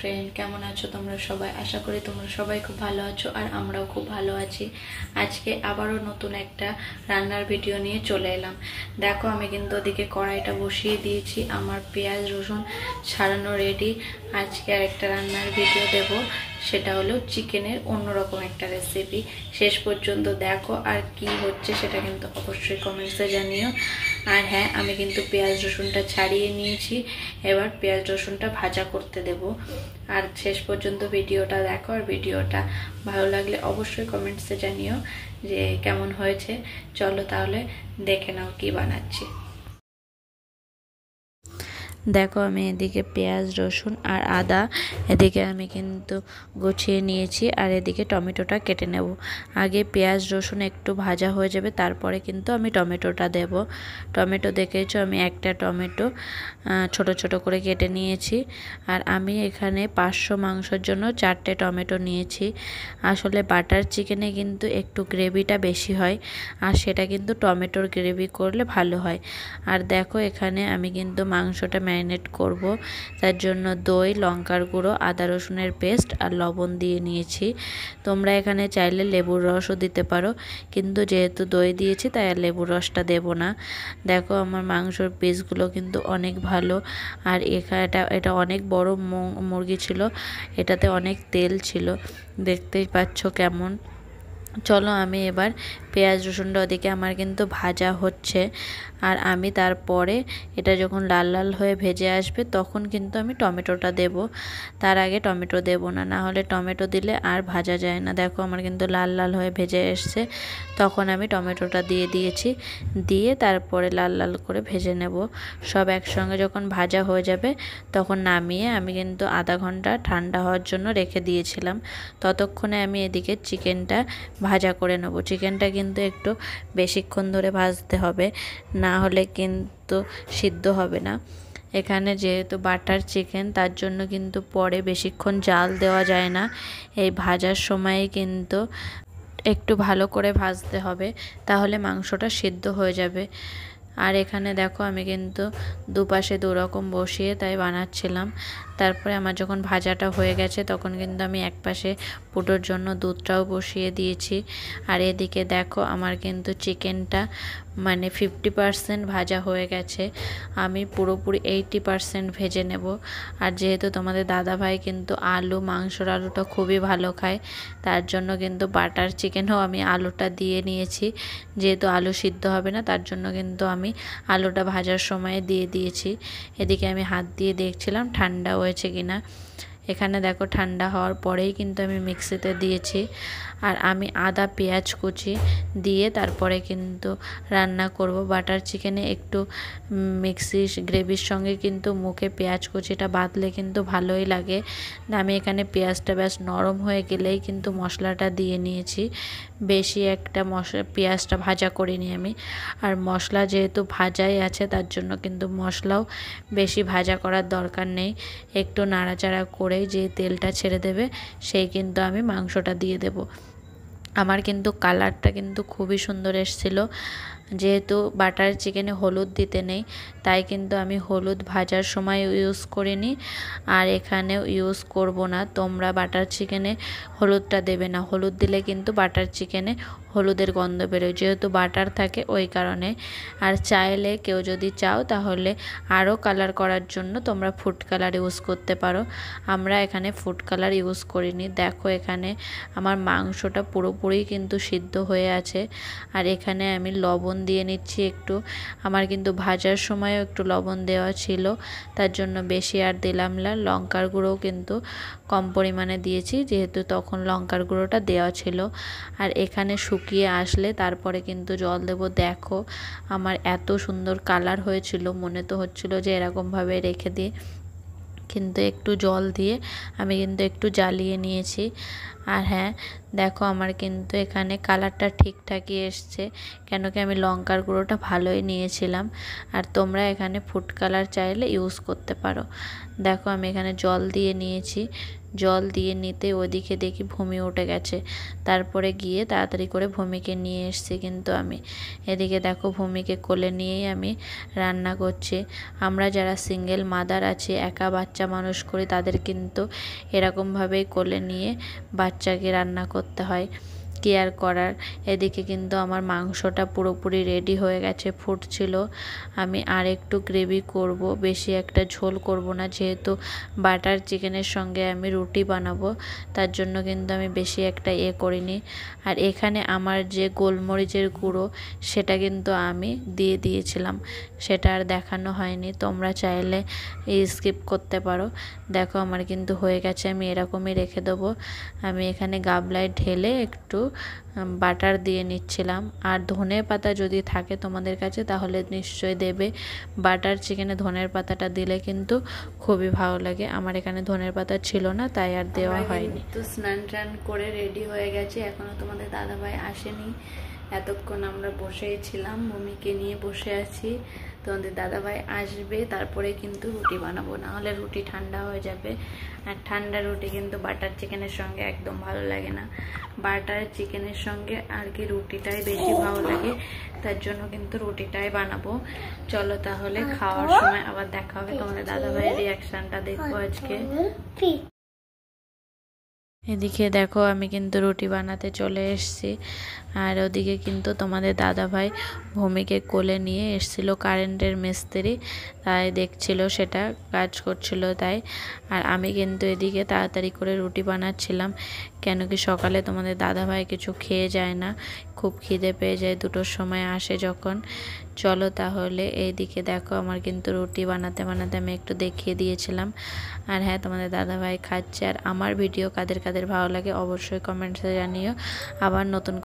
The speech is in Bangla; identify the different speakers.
Speaker 1: ফ্রেন্ড, কেমন আছো তোমরা সবাই? আশা করি তোমরা সবাই খুব ভালো আছো আর আমরাও খুব ভালো আছি। আজকে আবারও নতুন একটা রান্নার ভিডিও নিয়ে চলে এলাম। দেখো, আমি কিন্তু ওদিকে কড়াইটা বসিয়ে দিয়েছি, আমার পেঁয়াজ রসুন ছাড়ানো রেডি। আজকে আরেকটা রান্নার ভিডিও দেব, সেটা হলো চিকেনের অন্যরকম একটা রেসিপি। শেষ পর্যন্ত দেখো, আর কি হচ্ছে সেটা কিন্তু অবশ্যই কমেন্টসে জানিও। আর হ্যাঁ, আমি কিন্তু পেঁয়াজ রসুনটা ছাড়িয়ে নিয়েছি, এবার পেঁয়াজ রসুনটা ভাজা করতে দেব। আর শেষ পর্যন্ত ভিডিওটা দেখো, আর ভিডিওটা ভালো লাগলে অবশ্যই কমেন্টসে জানিও যে কেমন হয়েছে। চলো তাহলে দেখে নাও কি বানাচ্ছি। দেখো, আমি এদিকে পেঁয়াজ রসুন আর আদা এদিকে আমি কিন্তু গুছিয়ে নিয়েছি, আর এদিকে টমেটোটা কেটে নেব। আগে পেঁয়াজ রসুন একটু ভাজা হয়ে যাবে, তারপরে কিন্তু আমি টমেটোটা দেব। টমেটো দেখেছো, আমি একটা টমেটো ছোট ছোট করে কেটে নিয়েছি। আর আমি এখানে 500 মাংসের জন্য 4টে টমেটো নিয়েছি। আসলে বাটার চিকেনে কিন্তু একটু গ্রেভিটা বেশি হয়, আর সেটা কিন্তু টমেটোর গ্রেভি করলে ভালো হয়। আর দেখো, এখানে আমি কিন্তু মাংসটা ম্যারিনেট করব, তার জন্য দই, লঙ্কার গুঁড়ো, আদা রসুনের পেস্ট আর লবণ দিয়ে নিয়েছি। তোমরা এখানে চাইলে লেবুর রসও দিতে পারো, কিন্তু যেহেতু দই দিয়েছি তাই আর লেবুর রসটা দেব না। দেখো, আমার মাংসর পিসগুলো কিন্তু অনেক ভালো, আর এটা অনেক বড় মুরগি ছিল, এটাতে অনেক তেল ছিল, দেখতেই পাচ্ছ কেমন। চলো, আমি এবার পেঁয়াজ রসুনটা ওদিকে আমার কিন্তু ভাজা হচ্ছে, আর আমি তারপরে এটা যখন লাল লাল হয়ে ভেজে আসবে তখন কিন্তু আমি টমেটোটা দেব। তার আগে টমেটো দেব না, না হলে টমেটো দিলে আর ভাজা যায় না। দেখো, আমার কিন্তু লাল লাল হয়ে ভেজে এসছে, তখন আমি টমেটোটা দিয়ে দিয়েছি, দিয়ে তারপরে লাল লাল করে ভেজে নেব। সব একসঙ্গে যখন ভাজা হয়ে যাবে তখন নামিয়ে আমি কিন্তু আধা ঘন্টা ঠান্ডা হওয়ার জন্য রেখে দিয়েছিলাম। ততক্ষণে আমি এদিকে চিকেনটা ভাজা করে নেব। চিকেনটা কিন্তু একটু বেশিক্ষণ ধরে ভাজতে হবে, না হলে কিন্তু সিদ্ধ হবে না। এখানে যেহেতু বাটার চিকেন, তার জন্য কিন্তু পরে বেশিক্ষণ জাল দেওয়া যায় না, এই ভাজার সময়ে কিন্তু একটু ভালো করে ভাজতে হবে, তাহলে মাংসটা সিদ্ধ হয়ে যাবে। আর এখানে দেখো, আমি কিন্তু দুপাশে দুরকম বসিয়ে তাই বানাচ্ছিলাম। তারপরে আমার যখন ভাজাটা হয়ে গেছে তখন কিন্তু আমি একপাশে পুটোর জন্য দুধটাও বসিয়ে দিয়েছি। আর এদিকে দেখো, আমার কিন্তু চিকেনটা 50% ভাজা হয়ে গেছে, আমি পুরোপুরি 80% ভেজে নেব। আর যেহেতু তোমাদের দাদাভাই কিন্তু মাংসর আলুটা খুবই ভালো খায়, তার জন্য কিন্তু বাটার চিকেনও আমি আলুটা দিয়ে নিয়েছি। যেহেতু আলু সিদ্ধ হবে না, তার জন্য কিন্তু আমি আলুটা ভাজার সময় দিয়ে দিয়েছি। এদিকে আমি হাত দিয়ে দেখছিলাম ঠান্ডা হয়েছে কিনা। এখানে দেখো, ঠান্ডা হওয়ার পরেই কিন্তু আমি মিক্সিতে দিয়েছি। আর আমি আদা পেঁয়াজ কুচি দিয়ে তারপরে কিন্তু রান্না করব। বাটার চিকেনে একটু মিক্সি গ্রেভির সঙ্গে কিন্তু মুখে পেঁয়াজ কুচিটা বাঁধলে কিন্তু ভালোই লাগে। আমি এখানে পেঁয়াজটা বেশ নরম হয়ে গেলেই কিন্তু মশলাটা দিয়ে নিয়েছি। বেশি একটা পেঁয়াজটা ভাজা করিনি আমি। আর মশলা যেহেতু ভাজাই আছে, তার জন্য কিন্তু মশলাও বেশি ভাজা করার দরকার নেই। একটু নাড়াচাড়া করে যে তেলটা ছেড়ে দেবে সেই কিন্তু আমি মাংসটা দিয়ে দেব। আমার কিন্তু কালারটা কিন্তু খুবই সুন্দর এসেছিলো। যেহেতু বাটার চিকেনে হলুদ দিতে নেই, তাই কিন্তু আমি হলুদ ভাজার সময় ইউজ করিনি, আর এখানেও ইউজ করব না। তোমরা বাটার চিকেনে হলুদটা দেবে না, হলুদ দিলে কিন্তু বাটার চিকেনে হলুদের গন্ধ বেরোয়, যেহেতু বাটার থাকে ওই কারণে। আর চাইলে কেউ যদি চাও তাহলে আরও কালার করার জন্য তোমরা ফুড কালার ইউজ করতে পারো। আমরা এখানে ফুড কালার ইউজ করিনি। দেখো, এখানে আমার মাংসটা পুরোপুরি কিন্তু সিদ্ধ হয়ে আছে। আর এখানে আমি লবণ দিয়ে নিচ্ছি একটু। আমার কিন্তু ভাজার সময়ও একটু লবণ দেওয়া ছিল, তার জন্য বেশি আর দিলাম না। লঙ্কার গুঁড়োও কিন্তু কম পরিমাণে দিয়েছি, যেহেতু তখন লঙ্কার গুঁড়োটা দেওয়া ছিল। আর এখানে শুকিয়ে আসলে তারপরে কিন্তু জল দেব। দেখো, আমার এত সুন্দর কালার হয়েছিল, মনে তো হচ্ছিল যে এরকমভাবে রেখে দিই, কিন্তু একটু জল দিয়ে আমি কিন্তু একটু জ্বালিয়ে নিয়েছি। আর হ্যাঁ, দেখো আমার কিন্তু এখানে কালারটা ঠিকঠাকই এসছে, কেন কি আমি লঙ্কার গুঁড়োটা ভালোই নিয়েছিলাম। আর তোমরা এখানে ফুড কালার চাইলে ইউজ করতে পারো। দেখো আমি এখানে জল দিয়ে নিয়েছি, জল দিয়ে নিতে ওদিকে দেখি ভূমি উঠে গেছে। তারপরে গিয়ে তাড়াতাড়ি করে ভূমিকে নিয়ে এসছি কিন্তু আমি। এদিকে দেখো ভূমিকে কোলে নিয়েই আমি রান্না করছি। আমরা যারা সিঙ্গেল মাদার আছি, একা বাচ্চা মানুষ করি, তাদের কিন্তু এরকমভাবেই কোলে নিয়ে বাচ্চাকে রান্না করতে হয়, কেয়ার করার। এদিকে কিন্তু আমার মাংসটা পুরোপুরি রেডি হয়ে গেছে, ফুটছিল। আমি আর একটু গ্রেভি করব, বেশি একটা ঝোল করব না, যেহেতু বাটার চিকেনের সঙ্গে আমি রুটি বানাবো, তার জন্য কিন্তু আমি বেশি একটা করিনি। আর এখানে আমার যে গোলমরিচের গুঁড়ো, সেটা কিন্তু আমি দিয়ে দিয়েছিলাম, সেটা আর দেখানো হয়নি, তোমরা চাইলে স্কিপ করতে পারো। দেখো আমার কিন্তু হয়ে গেছে, আমি এরকমই রেখে দেবো। আমি এখানে গামলায় ঢেলে একটু বাটার দিয়ে নিচ্ছিলাম। আর ধনে পাতা যদি থাকে তোমাদের কাছে তাহলে নিশ্চয়ই দেবে, বাটার চিকেনে ধনের পাতাটা দিলে কিন্তু খুবই ভালো লাগে। আমার এখানে ধনের পাতা ছিল না, তাই আর দেওয়া হয়নি। তো স্নান টান করে রেডি হয়ে গেছে, এখনো তোমাদের দাদাভাই আসেনি। এতক্ষণ আমরা বসেই ছিলাম, মম্মিকে নিয়ে বসে আছি। তোমাদের দাদাভাই আসবে, তারপরে কিন্তু রুটি বানাবো, না হলে রুটি ঠান্ডা হয়ে যাবে। আর ঠান্ডা রুটি কিন্তু বাটার চিকেনের সঙ্গে একদম ভালো লাগে না, বাটার চিকেনের সঙ্গে আর কি রুটিটাই বেশি ভালো লাগে, তার জন্য কিন্তু রুটিটাই বানাবো। চলো তাহলে খাওয়ার সময় আবার দেখা হবে, তোমাদের দাদাভাইয়ের রিয়াকশনটা দেখবো আজকে। এদিকে দেখো আমি কিন্তু রুটি বানাতে চলে এসেছি। আর ওদিকে কিন্তু তোমাদের দাদাভাই ভূমিকে কোলে নিয়ে এসেছিলো, কারেন্টের মিস্ত্রি, তাই দেখছিল, সেটা কাজ করছিল তাই। আর আমি কিন্তু এদিকে তাড়াতাড়ি করে রুটি বানাচ্ছিলাম, কেন কি সকালে তোমাদের দাদাভাই কিছু খেয়ে যায় না, খুব খিদে পেয়ে যায় 2টোর সময় আসে যখন। চলো তাহলে এইদিকে দেখো আমার কিন্তু রুটি বানাতে বানাতে আমি একটু দেখিয়ে দিয়েছিলাম। আর হ্যাঁ, তোমাদের দাদাভাই খাচ্ছে। আর আমার ভিডিও কাদের কাদের ভালো লাগে অবশ্যই কমেন্টসে জানিও। আবার নতুন